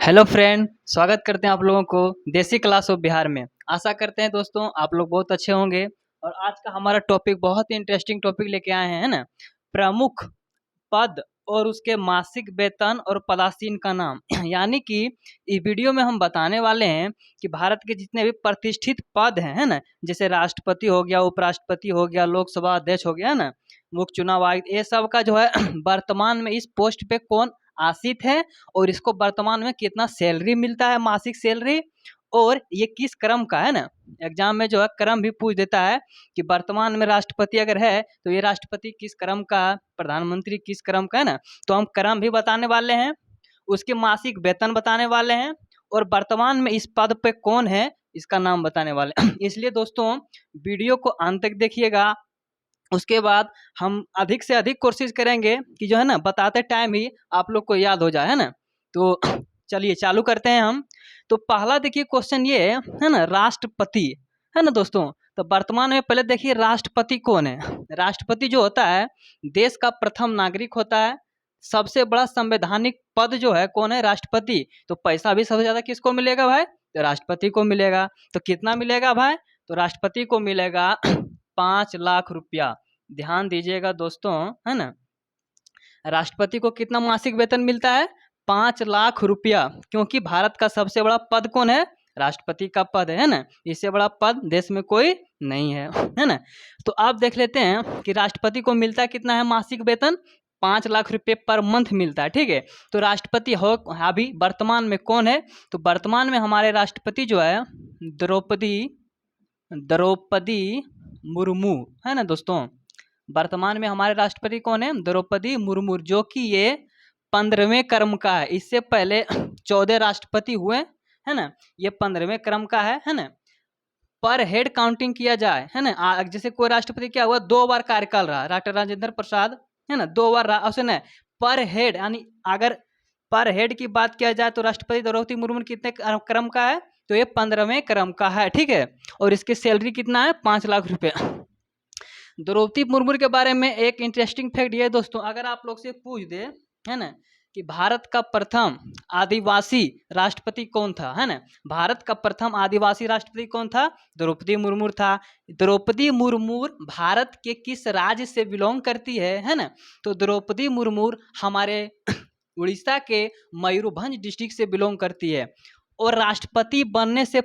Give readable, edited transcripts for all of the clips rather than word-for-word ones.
Hello friend, स्वागत करते हैं आप लोगों को देसी क्लास ऑफ बिहार में। आशा करते हैं दोस्तों आप लोग बहुत अच्छे होंगे। और आज का हमारा टॉपिक बहुत ही इंटरेस्टिंग टॉपिक लेके आए हैं, है ना। प्रमुख पद और उसके मासिक वेतन और पदासीन का नाम यानी कि इस वीडियो में हम बताने वाले हैं कि भारत के जितने भी प्रतिष्ठित पद हैं, है ना। जैसे राष्ट्रपति हो गया, उपराष्ट्रपति हो गया, लोकसभा अध्यक्ष हो गया, है ना, मुख्य चुनाव आयुक्त, ये सब का जो है वर्तमान में इस पोस्ट पे कौन आसीत है और इसको वर्तमान में कितना सैलरी मिलता है, मासिक सैलरी, और ये किस क्रम का है ना। एग्जाम में जो है क्रम भी पूछ देता है कि वर्तमान में राष्ट्रपति अगर है तो ये राष्ट्रपति किस क्रम का, प्रधानमंत्री किस क्रम का, है ना। तो हम क्रम भी बताने वाले हैं, उसके मासिक वेतन बताने वाले हैं, और वर्तमान में इस पद पे कौन है इसका नाम बताने वाले हैं। इसलिए दोस्तों वीडियो को अंत तक देखिएगा। उसके बाद हम अधिक से अधिक कोशिश करेंगे कि जो है ना बताते टाइम ही आप लोग को याद हो जाए, है ना। तो चलिए चालू करते हैं हम। तो पहला देखिए क्वेश्चन ये है ना, राष्ट्रपति, है ना दोस्तों। तो वर्तमान में पहले देखिए राष्ट्रपति कौन है। राष्ट्रपति जो होता है देश का प्रथम नागरिक होता है। सबसे बड़ा संवैधानिक पद जो है कौन है, राष्ट्रपति। तो पैसा भी सबसे ज्यादा किसको मिलेगा भाई, तो राष्ट्रपति को मिलेगा। तो कितना मिलेगा भाई, तो राष्ट्रपति को मिलेगा 5 लाख रुपया। ध्यान दीजिएगा दोस्तों, है ना। राष्ट्रपति को कितना मासिक वेतन मिलता है, 5 लाख रुपया, क्योंकि भारत का सबसे बड़ा पद कौन है, राष्ट्रपति का पद है ना। इससे बड़ा पद देश में कोई नहीं है ना। तो आप देख लेते हैं कि राष्ट्रपति को मिलता कितना है मासिक वेतन, 5 लाख रुपये पर मंथ मिलता है, ठीक है। तो राष्ट्रपति हो अभी वर्तमान में कौन है, तो वर्तमान में हमारे राष्ट्रपति जो है द्रौपदी द्रौपदी मुर्मू, है ना दोस्तों। वर्तमान में हमारे राष्ट्रपति कौन है, द्रौपदी मुर्मू, जो कि ये 15वें क्रम का है। इससे पहले 14 राष्ट्रपति हुए, है ना। ये 15वें क्रम का है ना। पर हेड काउंटिंग किया जाए, है ना, जैसे कोई राष्ट्रपति क्या हुआ, 2 बार कार्यकाल रहा, डॉक्टर राजेंद्र प्रसाद, है ना, 2 बार रहा, उसने पर हेड यानी अगर पर हेड की बात किया जाए तो राष्ट्रपति द्रौपदी मुर्मू कितने क्रम का है, तो ये 15वें क्रम का है, ठीक है। और इसकी सैलरी कितना है, 5 लाख रुपये। द्रौपदी मुर्मू के बारे में एक इंटरेस्टिंग फैक्ट ये दोस्तों, अगर आप लोग से पूछ दे, है ना, कि भारत का प्रथम आदिवासी राष्ट्रपति कौन था, है ना, भारत का प्रथम आदिवासी राष्ट्रपति कौन था, द्रौपदी मुर्मू था। द्रौपदी मुर्मू भारत के किस राज्य से बिलोंग करती है ना, तो द्रौपदी मुर्मू हमारे उड़ीसा के मयूरभंज डिस्ट्रिक्ट से बिलोंग करती है। और राष्ट्रपति बनने से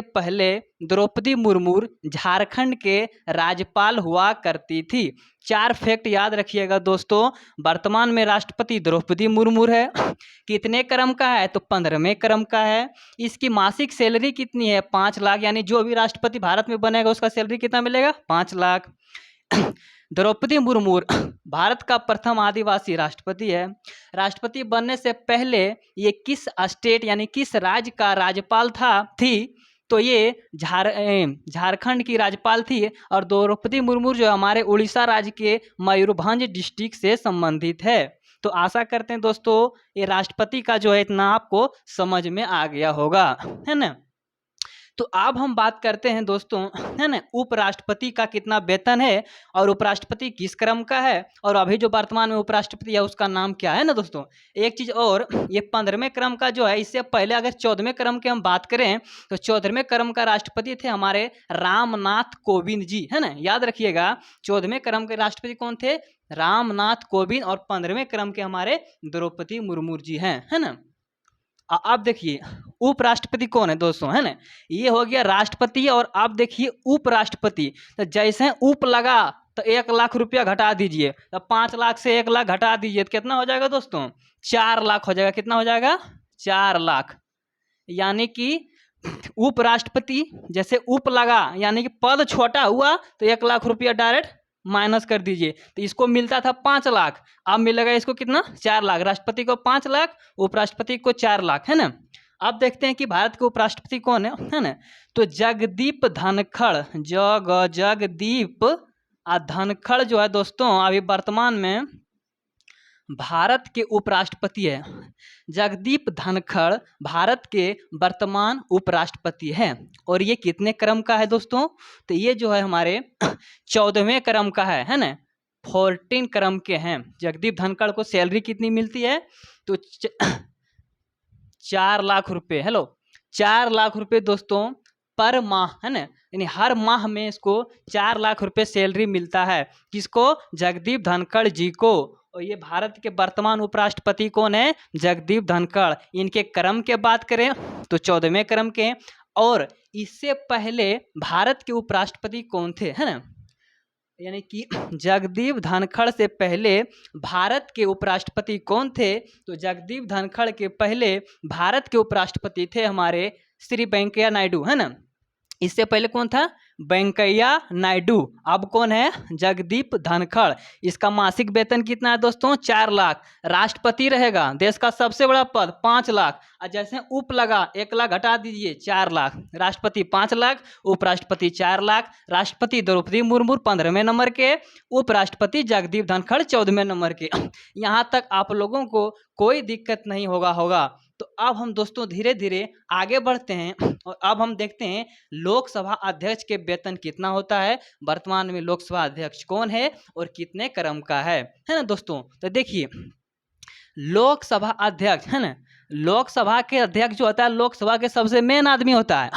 पहले द्रौपदी मुर्मू झारखंड के राज्यपाल हुआ करती थी। 4 फैक्ट याद रखिएगा दोस्तों। वर्तमान में राष्ट्रपति द्रौपदी मुर्मू है, कितने क्रम का है, तो 15वें क्रम का है। इसकी मासिक सैलरी कितनी है, 5 लाख, यानी जो भी राष्ट्रपति भारत में बनेगा उसका सैलरी कितना मिलेगा, 5 लाख। द्रौपदी मुर्मू भारत का प्रथम आदिवासी राष्ट्रपति है। राष्ट्रपति बनने से पहले ये किस स्टेट यानी किस राज्य का राज्यपाल थी, तो ये झारखंड की राज्यपाल थी। और द्रौपदी मुर्मू जो हमारे उड़ीसा राज्य के मयूरभंज डिस्ट्रिक्ट से संबंधित है। तो आशा करते हैं दोस्तों ये राष्ट्रपति का जो है इतना आपको समझ में आ गया होगा, है ना। तो अब हम बात करते हैं दोस्तों, है ना, उपराष्ट्रपति का कितना वेतन है और उपराष्ट्रपति किस क्रम का है, और अभी जो वर्तमान में उपराष्ट्रपति है उसका नाम क्या है ना दोस्तों। एक चीज और, ये 15वें क्रम का जो है, इससे पहले अगर 14वें क्रम की हम बात करें तो 14वें क्रम का राष्ट्रपति थे हमारे रामनाथ कोविंद जी, है ना। याद रखिएगा 14वें क्रम के राष्ट्रपति कौन थे, रामनाथ कोविंद, और 15वें क्रम के हमारे द्रौपदी मुर्मू जी हैं, है ना। अब देखिए उपराष्ट्रपति कौन है दोस्तों, है ना। ये हो गया राष्ट्रपति, और अब देखिए उपराष्ट्रपति। तो जैसे उप लगा तो 1 लाख रुपया घटा दीजिए, तो 5 लाख से 1 लाख घटा दीजिए तो कितना हो जाएगा दोस्तों, 4 लाख हो जाएगा। कितना हो जाएगा, 4 लाख। यानी कि उपराष्ट्रपति जैसे उप लगा यानी कि पद छोटा हुआ तो 1 लाख रुपया डायरेक्ट माइनस कर दीजिए, तो इसको मिलता था 5 लाख, अब मिलेगा इसको कितना, 4 लाख। राष्ट्रपति को 5 लाख, उपराष्ट्रपति को 4 लाख, है ना। अब देखते हैं कि भारत के उपराष्ट्रपति कौन है ना। तो जगदीप धनखड़, जगदीप धनखड़ जो है दोस्तों अभी वर्तमान में भारत के उपराष्ट्रपति है। जगदीप धनखड़ भारत के वर्तमान उपराष्ट्रपति हैं। और ये कितने क्रम का है दोस्तों, तो ये जो है हमारे 14वें क्रम का है ना, 14 क्रम के हैं। जगदीप धनखड़ को सैलरी कितनी मिलती है, तो 4 लाख रुपए, हेलो 4 लाख रुपए दोस्तों पर माह, है ना, यानी हर माह में इसको 4 लाख रुपए सैलरी मिलता है। किसको? जगदीप धनखड़ जी को। और ये भारत के वर्तमान उपराष्ट्रपति कौन है? जगदीप धनखड़। इनके क्रम के बात करें तो 14वें क्रम के हैं। और इससे पहले भारत के उपराष्ट्रपति कौन थे, है ना, यानी कि जगदीप धनखड़ से पहले भारत के उपराष्ट्रपति कौन थे? तो जगदीप धनखड़ के पहले भारत के उपराष्ट्रपति थे हमारे श्री वेंकैया नायडू, है ना। इससे पहले कौन था? वेंकैया नायडू। अब कौन है? जगदीप धनखड़। इसका मासिक वेतन कितना है दोस्तों? 4 लाख। राष्ट्रपति रहेगा, देश का सबसे बड़ा पद, 5 लाख। और जैसे उप लगा, 1 लाख घटा दीजिए, 4 लाख। राष्ट्रपति 5 लाख, उपराष्ट्रपति 4 लाख। राष्ट्रपति द्रौपदी मुर्मू 15वें नंबर के, उपराष्ट्रपति जगदीप धनखड़ 14वें नंबर के। यहाँ तक आप लोगों को कोई दिक्कत नहीं होगा। तो अब हम दोस्तों धीरे धीरे आगे बढ़ते हैं और अब हम देखते हैं लोकसभा अध्यक्ष के वेतन कितना होता है। वर्तमान में लोकसभा अध्यक्ष कौन है और कितने क्रम का है ना दोस्तों। तो देखिए लोकसभा अध्यक्ष, है ना, लोकसभा के अध्यक्ष जो होता है लोकसभा के सबसे मेन आदमी होता है।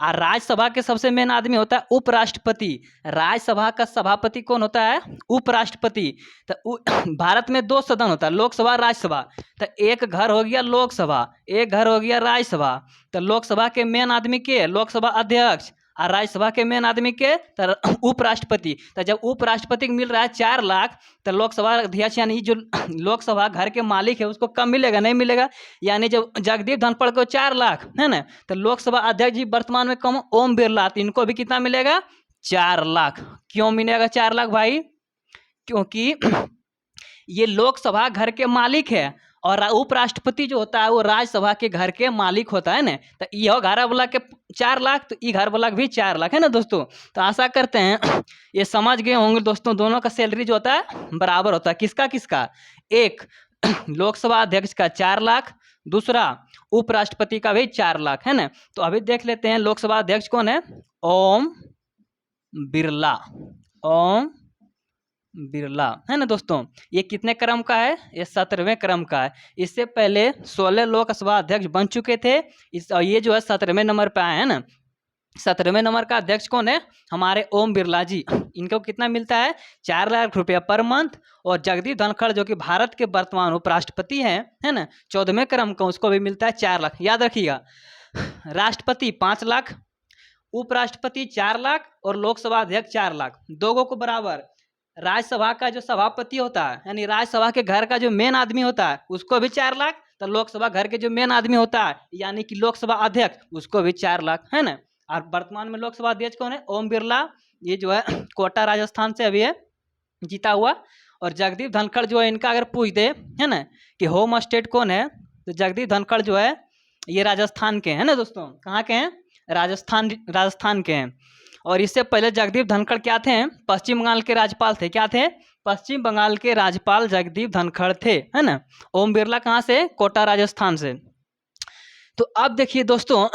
और राज्यसभा के सबसे मेन आदमी होता है उपराष्ट्रपति। राज्यसभा का सभापति कौन होता है? उपराष्ट्रपति। तो भारत में 2 सदन होता है, लोकसभा राज्यसभा। तो एक घर हो गया लोकसभा, एक घर हो गया राज्यसभा। तो लोकसभा के मेन आदमी के लोकसभा अध्यक्ष और राज्यसभा के मेन आदमी के उपराष्ट्रपति। तो जब उपराष्ट्रपति को मिल रहा है 4 लाख, तो लोकसभा अध्यक्ष यानी जो लोकसभा घर के मालिक है उसको कम मिलेगा? नहीं मिलेगा। यानी जब जगदीप धनखड़ को 4 लाख, है ना, तो लोकसभा अध्यक्ष जी वर्तमान में कम ओम बिरला, तो इनको भी कितना मिलेगा? 4 लाख। क्यों मिलेगा 4 लाख भाई? क्योंकि ये लोकसभा घर के मालिक है और उपराष्ट्रपति जो होता है वो राज्यसभा के घर के मालिक होता है ना। तो यह घर वाला के 4 लाख, तो ये घर वाला भी 4 लाख, है ना दोस्तों। तो आशा करते हैं ये समझ गए होंगे दोस्तों। दोनों का सैलरी जो होता है बराबर होता है। किसका किसका? एक लोकसभा अध्यक्ष का 4 लाख, दूसरा उपराष्ट्रपति का भी 4 लाख, है ना। तो अभी देख लेते हैं लोकसभा अध्यक्ष कौन है। ओम बिरला, ओम बिरला, है ना दोस्तों। ये कितने क्रम का है? ये 17वें क्रम का है। इससे पहले 16 लोकसभा अध्यक्ष बन चुके थे। ये जो है 17वें नंबर पे आए हैं ना। 17वें नंबर का अध्यक्ष कौन है? हमारे ओम बिरला जी। इनको कितना मिलता है? 4 लाख रुपया पर मंथ। और जगदीप धनखड़ जो कि भारत के वर्तमान उपराष्ट्रपति हैं, है ना, 14वें क्रम का, उसको भी मिलता है 4 लाख। याद रखिएगा, राष्ट्रपति 5 लाख, उपराष्ट्रपति 4 लाख और लोकसभा अध्यक्ष 4 लाख, दोनों को बराबर। राज्यसभा का जो सभापति होता है यानी राज्यसभा के घर का जो मेन आदमी होता है उसको भी 4 लाख। तो लोकसभा घर के जो मेन आदमी होता है यानी कि लोकसभा अध्यक्ष, उसको भी 4 लाख, है ना। और वर्तमान में लोकसभा अध्यक्ष कौन है? ओम बिरला। ये जो है कोटा राजस्थान से अभी है जीता हुआ। और जगदीप धनखड़ जो है, इनका अगर पूछ दे, है ना, कि होम स्टेट कौन है, तो जगदीप धनखड़ जो है ये राजस्थान के हैं ना दोस्तों। कहाँ के हैं? राजस्थान के हैं। और इससे पहले जगदीप धनखड़ क्या थे? पश्चिम बंगाल के राज्यपाल थे। क्या थे? पश्चिम बंगाल के राज्यपाल जगदीप धनखड़ थे, है ना। ओम बिरला कहाँ से? कोटा राजस्थान से। तो अब देखिए दोस्तों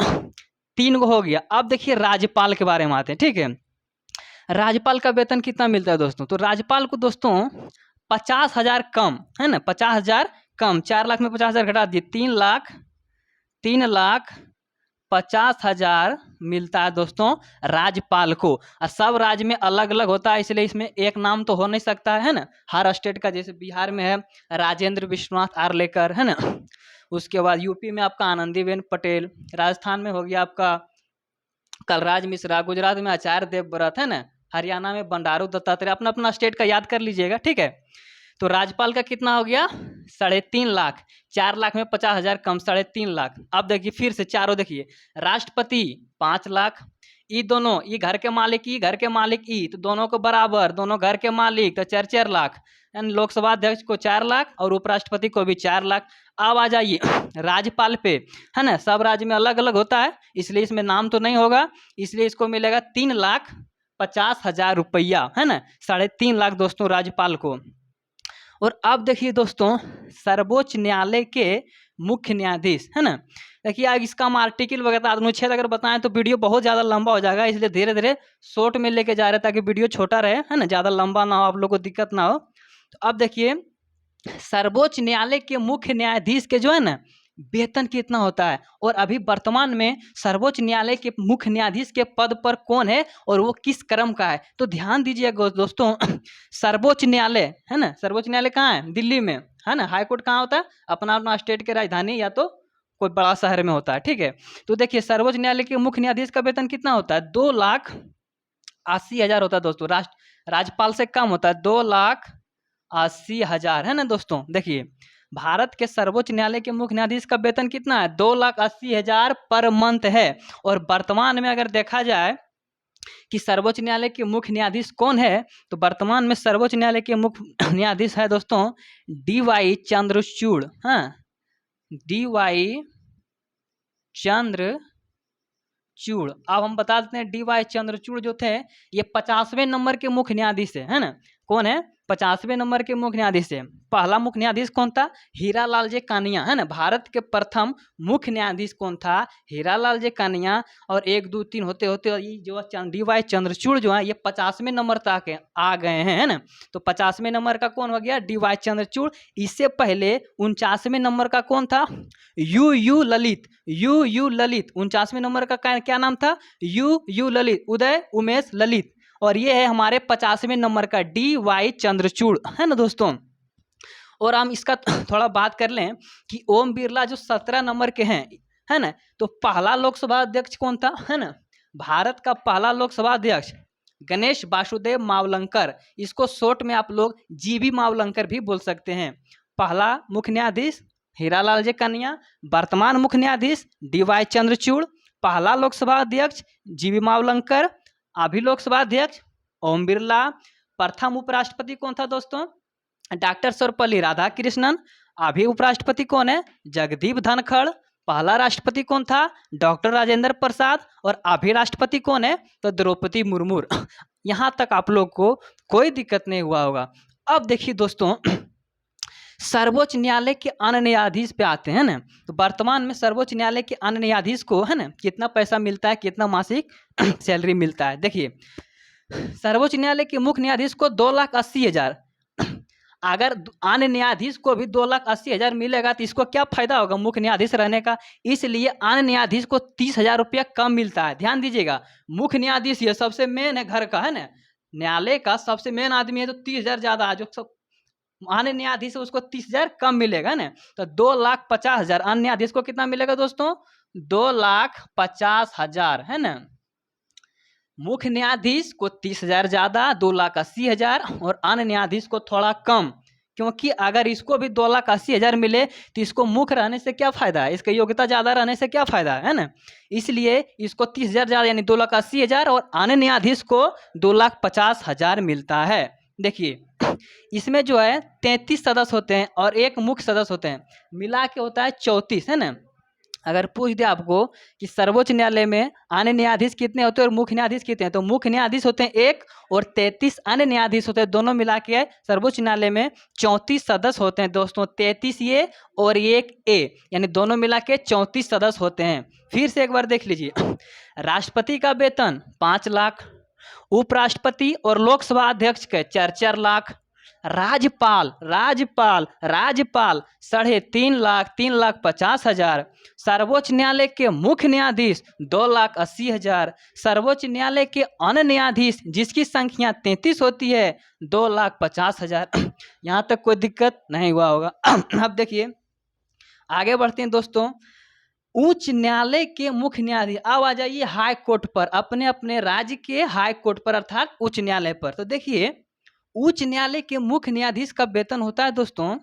3 गो हो गया। अब देखिए राज्यपाल के बारे में आते हैं, ठीक है। राज्यपाल का वेतन कितना मिलता है दोस्तों? तो राज्यपाल को दोस्तों 50,000 कम, है ना, 50,000 कम। 4 लाख में 50,000 घटा दिए, 3,50,000 मिलता है दोस्तों राज्यपाल को। और सब राज्य में अलग अलग होता है, इसलिए इसमें एक नाम तो हो नहीं सकता है ना, हर स्टेट का। जैसे बिहार में है राजेंद्र विश्वनाथ आर्लेकर, है ना। उसके बाद यूपी में आपका आनंदीबेन पटेल, राजस्थान में हो गया आपका कलराज मिश्रा, गुजरात में आचार्य देवव्रत, है ना, हरियाणा में बंडारू दत्तात्रेय। अपना अपना स्टेट का याद कर लीजिएगा, ठीक है। तो राज्यपाल का कितना हो गया? 3.5 लाख। 4 लाख में 50,000 कम, 3.5 लाख। अब देखिए फिर से चारों देखिए, राष्ट्रपति 5 लाख, ये दोनों, ये घर के मालिक, ये घर के मालिक, ये तो दोनों को बराबर, दोनों घर के मालिक, तो 4 लाख। यानी लोकसभा अध्यक्ष को 4 लाख और उपराष्ट्रपति को भी 4 लाख। अब आ जाइए राज्यपाल पे, है ना। सब राज्य में अलग अलग होता है, इसलिए इसमें नाम तो नहीं होगा, इसलिए इसको मिलेगा 3,50,000 रुपया, है ना, 3.5 लाख दोस्तों राज्यपाल को। और अब देखिए दोस्तों सर्वोच्च न्यायालय के मुख्य न्यायाधीश, है ना। देखिए आज इसका हम आर्टिकल वगैरह अनुच्छेद अगर बताएं तो वीडियो बहुत ज़्यादा लंबा हो जाएगा, इसलिए धीरे धीरे शॉर्ट में लेके जा रहे हैं ताकि वीडियो छोटा रहे, है ना, ज़्यादा लंबा ना हो, आप लोग को दिक्कत ना हो। तो अब देखिए सर्वोच्च न्यायालय के मुख्य न्यायाधीश के जो है ना वेतन कितना होता है, और अभी वर्तमान में सर्वोच्च न्यायालय के मुख्य न्यायाधीश के पद पर कौन है और वो किस क्रम का है। तो ध्यान दीजिएगा दोस्तों, सर्वोच्च न्यायालय है ना, सर्वोच्च न्यायालय कहाँ है, दिल्ली में है ना। हाई कोर्ट कहाँ होता है, अपना अपना स्टेट के राजधानी या तो कोई बड़ा शहर में होता है, ठीक है। तो देखिए सर्वोच्च न्यायालय के मुख्य न्यायाधीश का वेतन कितना होता है, 2,80,000 होता है दोस्तों। राज्यपाल से कम होता है, 2,80,000 है ना दोस्तों। देखिए भारत के सर्वोच्च न्यायालय के मुख्य न्यायाधीश का वेतन कितना है, 2,80,000 पर मंथ है। और वर्तमान में अगर देखा जाए कि सर्वोच्च न्यायालय के मुख्य न्यायाधीश कौन है, तो वर्तमान में सर्वोच्च न्यायालय के मुख्य न्यायाधीश है दोस्तों डी.वाई. चंद्रचूड़। हाँ, डी.वाई. चंद्रचूड़। अब हम बता देते हैं डी.वाई. चंद्रचूड़ जो थे ये 50वें नंबर के मुख्य न्यायाधीश है ना। कौन है, 50वें नंबर के मुख्य न्यायाधीश है। पहला मुख्य न्यायाधीश कौन था, हीरालाल जे कानिया है ना। भारत के प्रथम मुख्य न्यायाधीश कौन था, हीरालाल जे कानिया। और 1 2 3 होते होते ये जो डी.वाई. चंद्रचूड़ जो है ये 50वें नंबर तक आ गए हैं है ना। तो 50वें नंबर का कौन हो गया, डी.वाई. चंद्रचूड़। इससे पहले 49वें नंबर का कौन था, यू ललित। यू ललित 49वें नंबर का क्या नाम था, यू ललित, उदय उमेश ललित। और ये है हमारे 50वें नंबर का डी.वाई. चंद्रचूड़ है ना दोस्तों। और हम इसका थोड़ा बात कर लें कि ओम बिरला जो 17 नंबर के हैं है ना। तो पहला लोकसभा अध्यक्ष कौन था है ना, भारत का पहला लोकसभा अध्यक्ष गणेश वासुदेव मावलंकर। इसको शॉर्ट में आप लोग जीबी मावलंकर भी बोल सकते हैं। पहला मुख्य न्यायाधीश हीरालाल जे कानिया, वर्तमान मुख्य न्यायाधीश डी.वाई. चंद्रचूड़, पहला लोकसभा अध्यक्ष जीबी मावलंकर, अभी लोकसभा अध्यक्ष ओम बिरला। प्रथम उपराष्ट्रपति कौन था दोस्तों, डॉक्टर सर्वपल्ली राधाकृष्णन। अभी उपराष्ट्रपति कौन है, जगदीप धनखड़। पहला राष्ट्रपति कौन था, डॉक्टर राजेंद्र प्रसाद। और अभी राष्ट्रपति कौन है, तो द्रौपदी मुर्मू। यहाँ तक आप लोग को कोई दिक्कत नहीं हुआ होगा। अब देखिए दोस्तों सर्वोच्च न्यायालय के अन्य न्यायाधीश पे आते हैं ना। तो वर्तमान में सर्वोच्च न्यायालय के अन्य न्यायाधीश को है ना कितना पैसा मिलता है, कितना मासिक सैलरी मिलता है। देखिए सर्वोच्च न्यायालय के मुख्य न्यायाधीश को 2,80,000। अगर अन्य न्यायाधीश को भी 2,80,000 मिलेगा तो इसको क्या फायदा होगा मुख्य न्यायाधीश रहने का। इसलिए अन्य न्यायाधीश को 30,000 रुपया कम मिलता है। ध्यान दीजिएगा, मुख्य न्यायाधीश ये सबसे मेन है घर का है ना, न्यायालय का सबसे मेन आदमी है, तो 30,000 ज्यादा है। जो सब अन्य न्यायाधीश है उसको 30,000 कम मिलेगा ना। तो 2,50,000 अन्य न्यायाधीश को कितना मिलेगा दोस्तों, 2,50,000 है ना। मुख्य न्यायाधीश को 30,000 ज्यादा 2,80,000, और अन्य न्यायाधीश को थोड़ा कम। क्योंकि अगर इसको भी 2,80,000 मिले तो इसको मुख्य रहने से क्या फायदा है, इसकी योग्यता ज्यादा रहने से क्या फायदा है ना। इसलिए इसको 30,000 ज्यादा यानी 2,80,000, और अन्य न्यायाधीश को 2,50,000 मिलता है। देखिए इसमें जो है 33 सदस्य होते हैं और एक मुख्य सदस्य होते हैं, मिला के होता है 34 है ना। अगर पूछ दे आपको कि सर्वोच्च न्यायालय में अन्य न्यायाधीश कितने होते हैं और मुख्य न्यायाधीश कितने हैं, तो मुख्य न्यायाधीश होते हैं 1 और 33 अन्य न्यायाधीश होते हैं। दोनों मिला के सर्वोच्च न्यायालय में 34 सदस्य होते हैं दोस्तों, 33 ये और 1 ए, यानी दोनों मिला के 34 सदस्य होते हैं। फिर से एक बार देख लीजिए, राष्ट्रपति का वेतन 5 लाख, उपराष्ट्रपति और लोकसभा अध्यक्ष के 4-4 लाख, राज्यपाल राज्यपाल राज्यपाल 3.5 लाख 3,50,000, सर्वोच्च न्यायालय के मुख्य न्यायाधीश 2,80,000, सर्वोच्च न्यायालय के अन्य न्यायाधीश जिसकी संख्या 33 होती है 2,50,000। यहाँ तक कोई दिक्कत नहीं हुआ होगा। अब देखिए आगे बढ़ते हैं दोस्तों, उच्च न्यायालय के मुख्य न्यायाधीश। अब आ जाइए हाई कोर्ट पर, अपने अपने राज्य के हाई कोर्ट पर अर्थात उच्च न्यायालय पर। तो देखिए उच्च न्यायालय के मुख्य न्यायाधीश का वेतन होता है दोस्तों,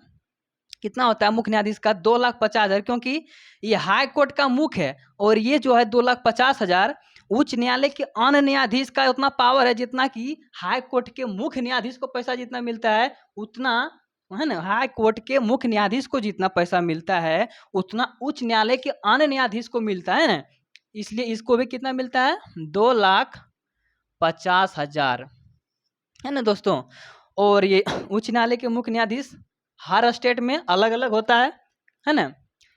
कितना होता है मुख्य न्यायाधीश का, 2,50,000, क्योंकि ये हाई कोर्ट का मुख्य है। और ये जो है 2,50,000 उच्च न्यायालय के अन्य न्यायाधीश का उतना पावर है जितना कि हाई कोर्ट के मुख्य न्यायाधीश को पैसा जितना मिलता है उतना है ना। हाई कोर्ट के मुख्य न्यायाधीश को जितना पैसा मिलता है उतना उच्च न्यायालय के अन्य न्यायाधीश को मिलता है ना। इसलिए इसको भी कितना मिलता है, 2,50,000 है ना दोस्तों। और ये उच्च न्यायालय के मुख्य न्यायाधीश हर स्टेट में अलग अलग होता है ना।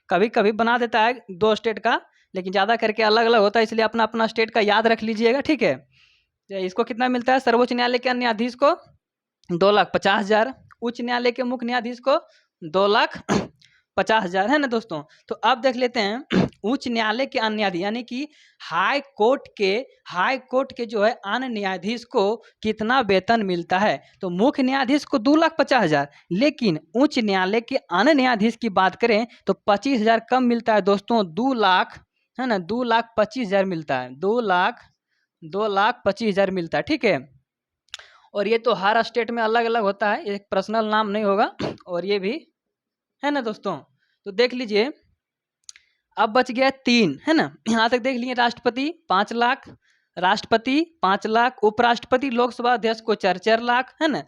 कभी कभी बना देता है 2 स्टेट का, लेकिन ज़्यादा करके अलग अलग होता है, इसलिए अपना अपना स्टेट का याद रख लीजिएगा, ठीक है। इसको कितना मिलता है, सर्वोच्च न्यायालय के न्यायाधीश को 2,50,000, उच्च न्यायालय के मुख्य न्यायाधीश को 2,50,000 है ना दोस्तों। तो अब देख लेते हैं उच्च न्यायालय के अन्य न्यायाधीश यानी कि हाई कोर्ट के जो है अन्य न्यायाधीश को कितना वेतन मिलता है। तो मुख्य न्यायाधीश को 2,50,000, लेकिन उच्च न्यायालय के अन्य न्यायाधीश की बात करें तो 25,000 कम मिलता है दोस्तों, 2,00,000 है ना, 2,25,000 मिलता है, 2,25,000 मिलता है, ठीक है। और ये तो हर स्टेट में अलग अलग होता है, एक पर्सनल नाम नहीं होगा। और ये भी है ना दोस्तों। तो देख लीजिए अब बच गया 3 है ना, यहाँ तक देख लिए। राष्ट्रपति 5 लाख, राष्ट्रपति 5 लाख, उपराष्ट्रपति लोकसभा अध्यक्ष को 4-4 लाख है ना,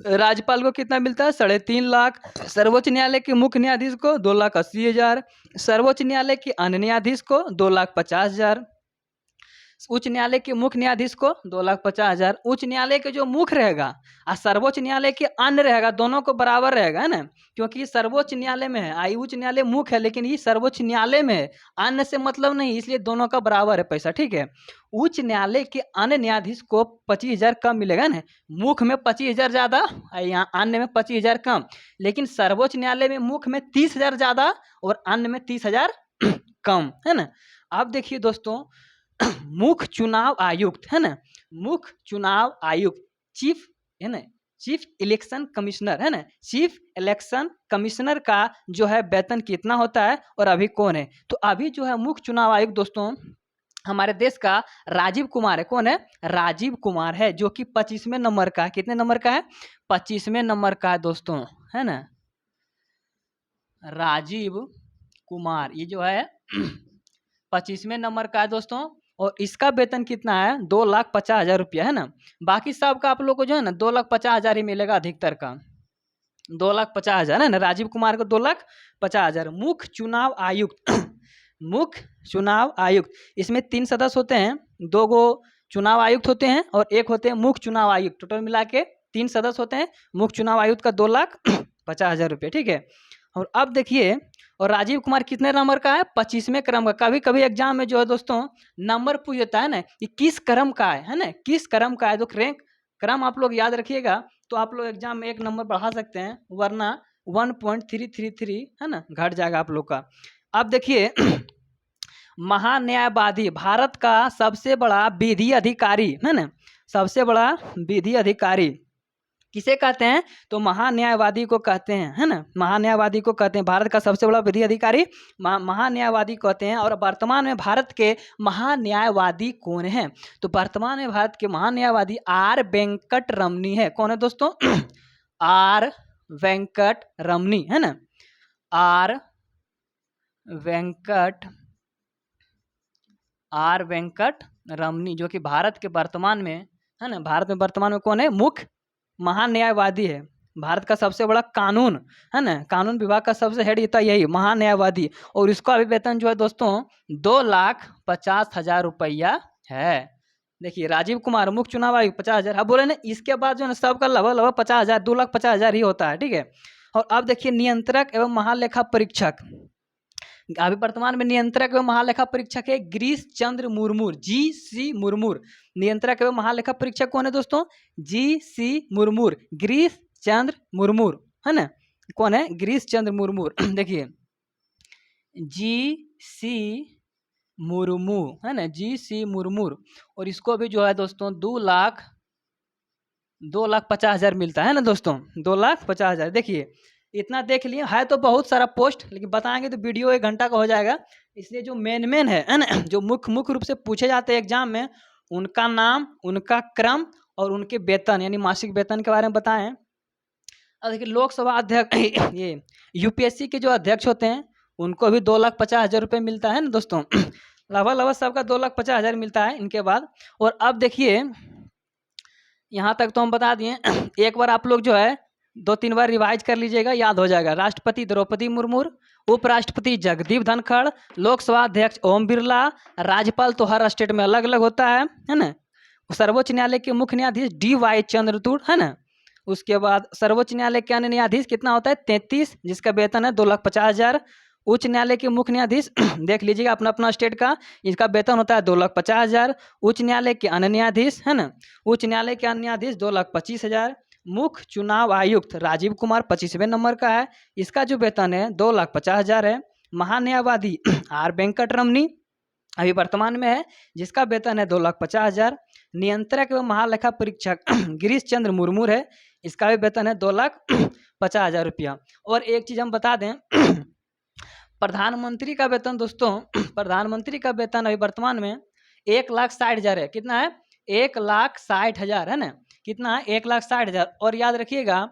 राज्यपाल को कितना मिलता है 3.5 लाख, सर्वोच्च न्यायालय के मुख्य न्यायाधीश को 2,80,000, सर्वोच्च न्यायालय के अन्य न्यायाधीश को 2,50,000, उच्च न्यायालय के मुख्य न्यायाधीश को 2,50,000। उच्च न्यायालय के जो मुख्य रहेगा और सर्वोच्च न्यायालय के अन्य रहेगा, दोनों को बराबर रहेगा है ना, क्योंकि सर्वोच्च न्यायालय में है, आई उच्च न्यायालय मुख्य है लेकिन ये सर्वोच्च न्यायालय में है, अन्य से मतलब नहीं, इसलिए दोनों का बराबर है पैसा, ठीक है। उच्च न्यायालय के अन्य न्यायाधीश को 25,000 कम मिलेगा ना, मुख्य में 25,000 ज्यादा, यहाँ अन्य में 25,000 कम। लेकिन सर्वोच्च न्यायालय में मुख्य में 30,000 ज्यादा और अन्य में 30,000 कम है ना। अब देखिए दोस्तों मुख्य चुनाव आयुक्त है ना, मुख्य चुनाव आयुक्त चीफ है ना, चीफ इलेक्शन कमिश्नर है ना, चीफ इलेक्शन कमिश्नर का जो है वेतन कितना होता है और अभी कौन है। तो अभी जो है मुख्य चुनाव आयुक्त दोस्तों हमारे देश का राजीव कुमार है। कौन है? राजीव कुमार है, जो कि 25वें नंबर का है। कितने नंबर का है? 25वें नंबर का है दोस्तों, है ना, राजीव कुमार ये जो है 25वें नंबर का है दोस्तों। और इसका वेतन कितना है? 2,50,000 रुपया है ना। बाकी सब का आप लोग को जो है ना 2,50,000 ही मिलेगा अधिकतर का, 2,50,000 है ना। राजीव कुमार को 2,50,000। मुख्य चुनाव आयुक्त मुख्य चुनाव आयुक्त इसमें 3 सदस्य होते हैं, 2 गो चुनाव आयुक्त होते हैं और एक होते हैं मुख्य चुनाव आयुक्त। टोटल मिला के 3 सदस्य होते हैं। मुख्य चुनाव आयुक्त का 2,50,000 रुपये, ठीक है। और अब देखिए, और राजीव कुमार कितने नंबर का है? 25वें क्रम का। कभी कभी एग्जाम में जो है दोस्तों नंबर पूछ देता है ना कि किस क्रम का है ना, किस क्रम का है। तो रैंक क्रम आप लोग याद रखिएगा तो आप लोग एग्जाम में 1 नंबर बढ़ा सकते हैं, वरना 1.333 है ना घट जाएगा आप लोग का। अब देखिए महान्यायवादी भारत का सबसे बड़ा विधि अधिकारी है ना, सबसे बड़ा विधि अधिकारी किसे कहते हैं? तो महान्यायवादी को कहते हैं, है ना, महान्यायवादी को कहते हैं। भारत का सबसे बड़ा विधि अधिकारी महान्यायवादी कहते हैं। और वर्तमान में भारत के महान्यायवादी कौन हैं? तो वर्तमान में भारत के महान्यायवादी आर वेंकट रमनी है। कौन है दोस्तों? आर वेंकट रमनी है ना, आर वेंकट रमनी, जो कि भारत के वर्तमान में है ना, भारत में वर्तमान में कौन है? मुख्य महान्यायवादी है। भारत का सबसे बड़ा कानून है ना, कानून विभाग का सबसे हेड होता है यही महान्यायवादी। और इसका अभी वेतन जो है दोस्तों 2,50,000 रुपया है। देखिए राजीव कुमार मुख्य चुनाव आयुक्त 50,000। अब बोले ना इसके बाद जो है सबका लगभग 50,000, 2,50,000 ही होता है, ठीक है। और अब देखिए नियंत्रक एवं महालेखा परीक्षक, अभी वर्तमान में नियंत्रक एवं महालेखा परीक्षक है गिरीश चंद्र मुर्मू, GC मुर्मू। नियंत्रक एवं महालेखा परीक्षक कौन है दोस्तों? GC मुर्मू, गिरीश चंद्र मुर्मू है ना। कौन है? गिरीश चंद्र मुर्मू। देखिए GC मुर्मू है ना, GC मुर्मू। और इसको भी जो है दोस्तों 2,50,000 मिलता है ना दोस्तों, 2,50,000। देखिए इतना देख लिए, है तो बहुत सारा पोस्ट, लेकिन बताएंगे तो वीडियो 1 घंटा का हो जाएगा। इसलिए जो मेन है ना, जो मुख्य रूप से पूछे जाते हैं एग्जाम में, उनका नाम, उनका क्रम और उनके वेतन यानी मासिक वेतन के बारे में बताएं। अब देखिए लोकसभा अध्यक्ष ये UPSC के जो अध्यक्ष होते हैं उनको भी 2,50,000 रुपये मिलता है ना दोस्तों। लगभग सबका 2,50,000 मिलता है इनके बाद। और अब देखिए यहाँ तक तो हम बता दिए, एक बार आप लोग जो है 2-3 बार रिवाइज कर लीजिएगा, याद हो जाएगा। राष्ट्रपति द्रौपदी मुर्मू, उपराष्ट्रपति जगदीप धनखड़, लोकसभा अध्यक्ष ओम बिरला, राज्यपाल तो हर स्टेट में अलग अलग होता है ना। सर्वोच्च न्यायालय के मुख्य न्यायाधीश DY चंद्रचूड़ है ना। उसके बाद सर्वोच्च न्यायालय के अन्य न्यायाधीश कितना होता है? 33, जिसका वेतन है 2,50,000। उच्च न्यायालय के मुख्य न्यायाधीश देख लीजिएगा अपना अपना स्टेट का, इसका वेतन होता है 2,50,000। उच्च न्यायालय के अन्य न्यायाधीश है ना, उच्च न्यायालय के अन्य न्यायाधीश 2,25,000। मुख्य चुनाव आयुक्त राजीव कुमार 25वें नंबर का है, इसका जो वेतन है 2,50,000 है। महान्यायवादी आर वेंकट रमनी अभी वर्तमान में है, जिसका वेतन है 2,50,000। नियंत्रक एवं महालेखा परीक्षक गिरीश चंद्र मुर्मू है, इसका भी वेतन है 2,50,000 रुपया। और एक चीज़ हम बता दें प्रधानमंत्री का वेतन दोस्तों प्रधानमंत्री का वेतन अभी वर्तमान में 1,60,000 है। कितना है? 1,60,000 है ना। कितना है? 1,60,000। और याद रखिएगा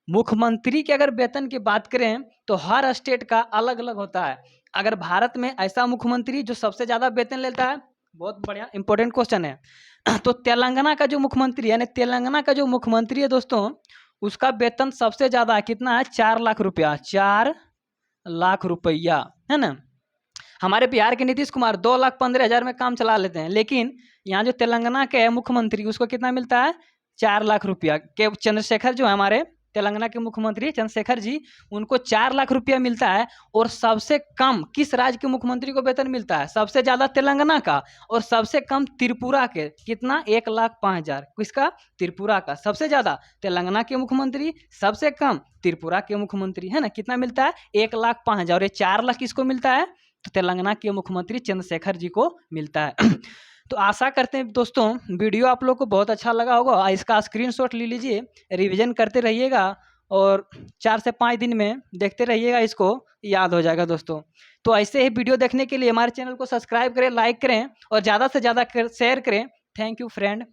मुख्यमंत्री के अगर वेतन की बात करें तो हर स्टेट का अलग अलग होता है। अगर भारत में ऐसा मुख्यमंत्री जो सबसे ज़्यादा वेतन लेता है, बहुत बढ़िया इंपॉर्टेंट क्वेश्चन है तो तेलंगाना का जो मुख्यमंत्री यानी तेलंगाना का जो मुख्यमंत्री है दोस्तों, उसका वेतन सबसे ज़्यादा कितना है? 4 लाख रुपया, 4 लाख रुपया, है ना। हमारे बिहार के नीतीश कुमार 2,15,000 में काम चला लेते हैं, लेकिन यहाँ जो तेलंगाना के मुख्यमंत्री उसको कितना मिलता है? 4 लाख रुपया। के चंद्रशेखर जो है हमारे तेलंगाना के मुख्यमंत्री चंद्रशेखर जी, उनको 4 लाख रुपया मिलता है। और सबसे कम किस राज्य के मुख्यमंत्री को वेतन मिलता है? सबसे ज़्यादा तेलंगाना का, और सबसे कम त्रिपुरा के। कितना? 1,05,000। किसका? त्रिपुरा का। सबसे ज़्यादा तेलंगाना के मुख्यमंत्री, सबसे कम त्रिपुरा के मुख्यमंत्री, है ना। कितना मिलता है? 1,05,000। और ये 4 लाख किसको मिलता है? तो तेलंगाना के मुख्यमंत्री चंद्रशेखर जी को मिलता है तो आशा करते हैं दोस्तों वीडियो आप लोग को बहुत अच्छा लगा होगा। इसका स्क्रीनशॉट ले लीजिए, रिवीजन करते रहिएगा, और 4 से 5 दिन में देखते रहिएगा, इसको याद हो जाएगा दोस्तों। तो ऐसे ही वीडियो देखने के लिए हमारे चैनल को सब्सक्राइब करें, लाइक करें और ज़्यादा से ज़्यादा शेयर करें। Thank you friend.